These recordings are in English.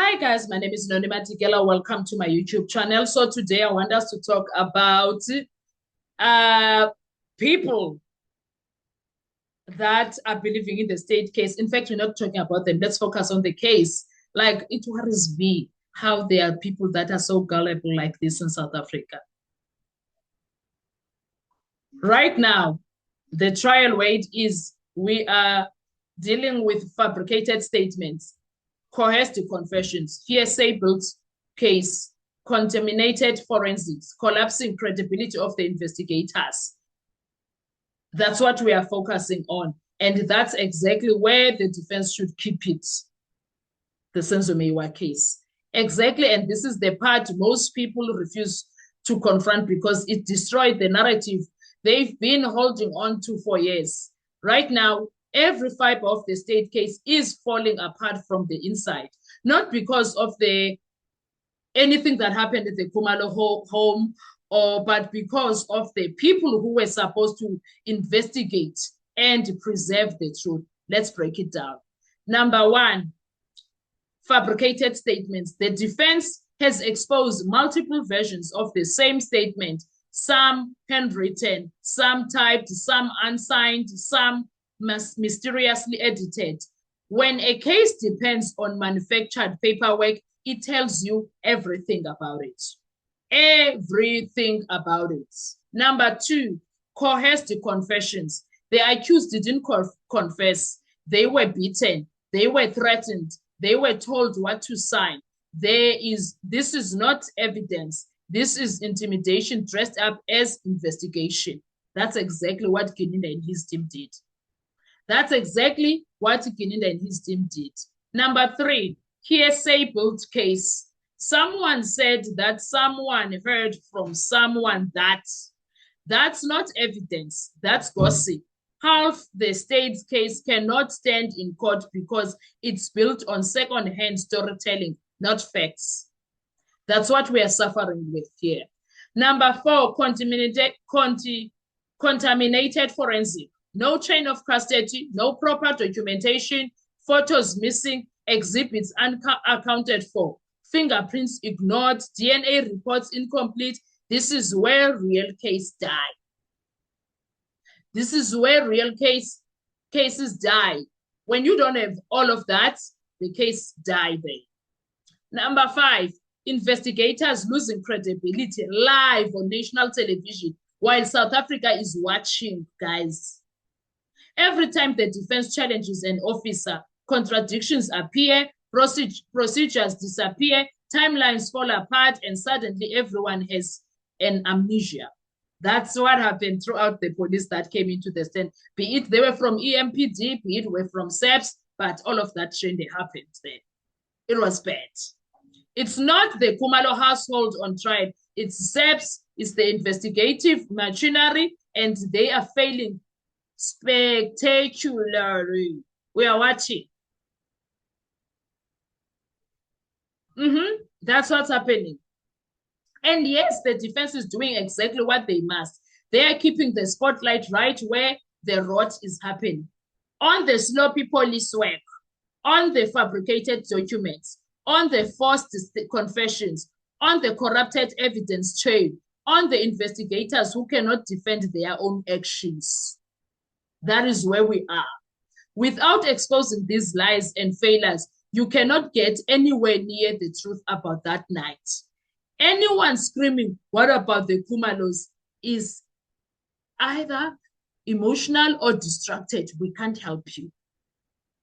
Hi guys, my name is Nonima Tigela. Welcome to my YouTube channel. So today I want us to talk about people that are believing in the state case. In fact, we're not talking about them. Let's focus on the case. Like it worries me how there are people that are so gullible like this in South Africa. Right now, the trial weight is we are dealing with fabricated statements, coerced confessions, hearsay-built case, contaminated forensics, collapsing credibility of the investigators. That's what we are focusing on. And that's exactly where the defense should keep it, the Senzo Meyiwa case. Exactly, and this is the part most people refuse to confront because it destroyed the narrative they've been holding on to for years. Right now, every fiber of the state case is falling apart from the inside, not because of anything that happened at the Khumalo home, but because of the people who were supposed to investigate and preserve the truth. Let's break it down. Number one, fabricated statements. The defense has exposed multiple versions of the same statement, some handwritten, some typed, some unsigned, some mysteriously edited. When a case depends on manufactured paperwork, it tells you everything about it. Everything about it. Number two, coerced confessions. The accused didn't confess. They were beaten. They were threatened. They were told what to sign. This is not evidence. This is intimidation dressed up as investigation. That's exactly what Gininda and his team did. That's exactly what Gininda and his team did. Number three, hearsay-built case. Someone said that someone heard from someone that. That's not evidence. That's gossip. Half the state's case cannot stand in court because it's built on second-hand storytelling, not facts. That's what we are suffering with here. Number four, contaminated forensic. No chain of custody, no proper documentation, photos missing, exhibits unaccounted for, fingerprints ignored, DNA reports incomplete. This is where real cases die. This is where real cases die. When you don't have all of that, the case die there. Number five, investigators losing credibility live on national television while South Africa is watching, guys. Every time the defense challenges an officer, contradictions appear, procedures disappear, timelines fall apart, and suddenly everyone has an amnesia. That's what happened throughout the police that came into the stand. Be it they were from EMPD, be it were from SAPS, but all of that shouldn't happened there. It was bad. It's not the Khumalo household on trial. It's SAPS, it's the investigative machinery, and they are failing spectacularly. We are watching. That's what's happening. And yes, the defense is doing exactly what they must. They are keeping the spotlight right where the rot is happening. On the sloppy police work, on the fabricated documents, on the forced confessions, on the corrupted evidence chain, on the investigators who cannot defend their own actions. That is where we are. Without exposing these lies and failures, you cannot get anywhere near the truth about that night. Anyone screaming, what about the Khumalos, is either emotional or distracted. We can't help you.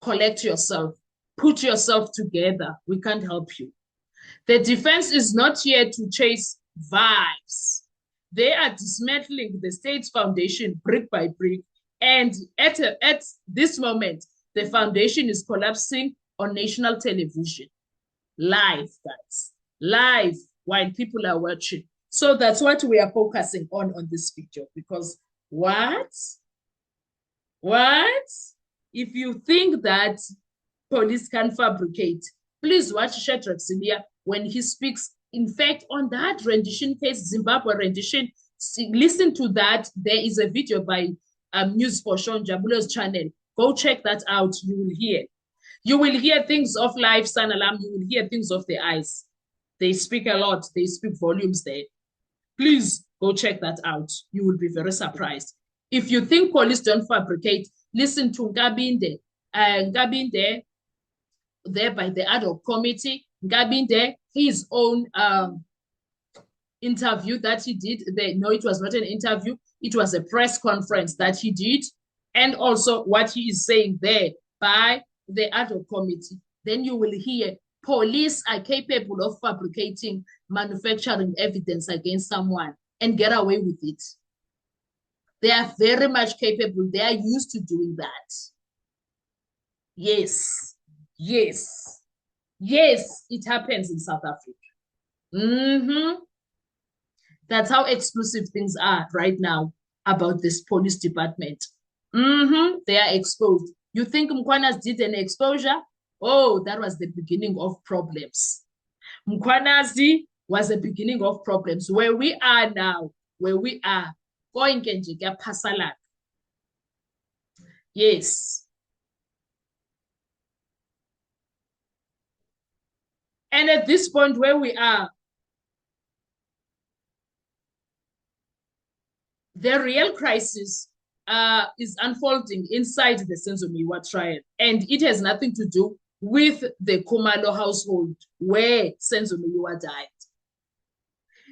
Collect yourself. Put yourself together. We can't help you. The defense is not here to chase vibes. They are dismantling the state's foundation brick by brick. And at this moment, the foundation is collapsing on national television. Live, guys. Live. While people are watching. So that's what we are focusing on this video. Because what? If you think that police can fabricate, please watch Shadrack Sibiya when he speaks. In fact, on that rendition case, Zimbabwe rendition, listen to that. There is a video by News for Sean Jabulo's channel. Go check that out. You will hear. You will hear things of life, Sanlam. You will hear things of the eyes. They speak a lot. They speak volumes there. Please go check that out. You will be very surprised. If you think police don't fabricate, listen to Ngabinde. Ngabinde, there by the ad hoc committee. Ngabinde, his own interview that he did. No, it was not an interview. It was a press conference that he did. And also what he is saying there by the ad hoc committee. Then you will hear police are capable of fabricating, manufacturing evidence against someone and get away with it. They are very much capable. They are used to doing that. Yes, yes, yes, it happens in South Africa. That's how exclusive things are right now about this police department. They are exposed. You think Mkwanas did an exposure? Oh, that was the beginning of problems. Mkwanazi was the beginning of problems. Where we are now, where we are, going Kenjiga Pasalak. Yes. And at this point where we are, the real crisis is unfolding inside the Senzo Meyiwa trial. And it has nothing to do with the Khumalo household where Senzo Meyiwa died.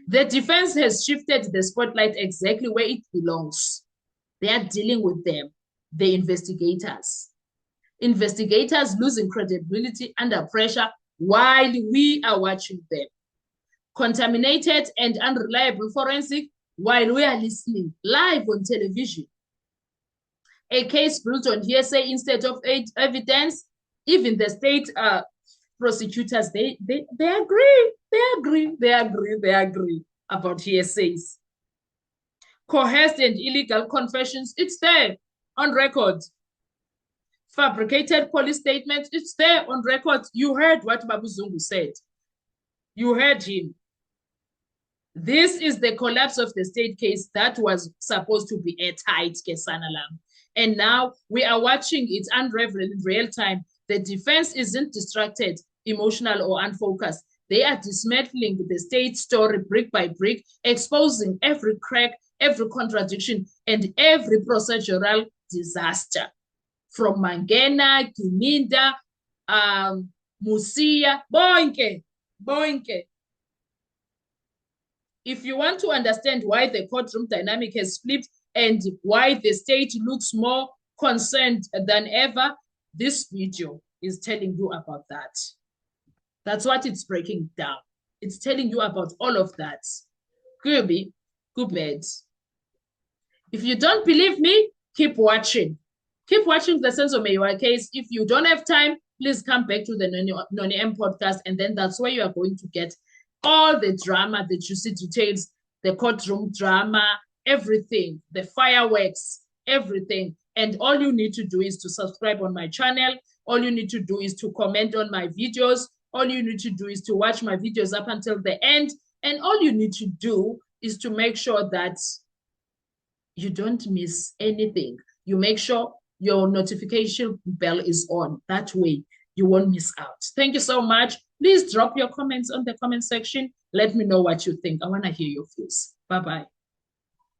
The defense has shifted the spotlight exactly where it belongs. They are dealing with them, the investigators. Investigators losing credibility under pressure while we are watching them. Contaminated and unreliable forensic while we are listening live on television. A case built on hearsay instead of evidence. Even the state prosecutors, they agree about hearsays. Coerced and illegal confessions, it's there on record. Fabricated police statements, it's there on record. You heard what Babu Zungu said. You heard him. This is the collapse of the state case that was supposed to be airtight, Kesanalam. And now we are watching it unravel in real time. The defense isn't distracted, emotional, or unfocused. They are dismantling the state story brick by brick, exposing every crack, every contradiction, and every procedural disaster. From Mangena, Kiminda, Musia, Boinke. If you want to understand why the courtroom dynamic has flipped and why the state looks more concerned than ever, this video is telling you about that. That's what it's breaking down. It's telling you about all of that. Kubi, Kubed. If you don't believe me, keep watching. Keep watching the Senzo Meyiwa case. If you don't have time, please come back to the Noni M podcast, and then that's where you are going to get all the drama, the juicy details, the courtroom drama, everything, the fireworks, everything. And all you need to do is to subscribe on my channel. All you need to do is to comment on my videos. All you need to do is to watch my videos up until the end. And all you need to do is to make sure that you don't miss anything. You make sure your notification bell is on. That way, you won't miss out. Thank you so much. Please drop your comments on the comment section. Let me know what you think. I want to hear your views. Bye-bye.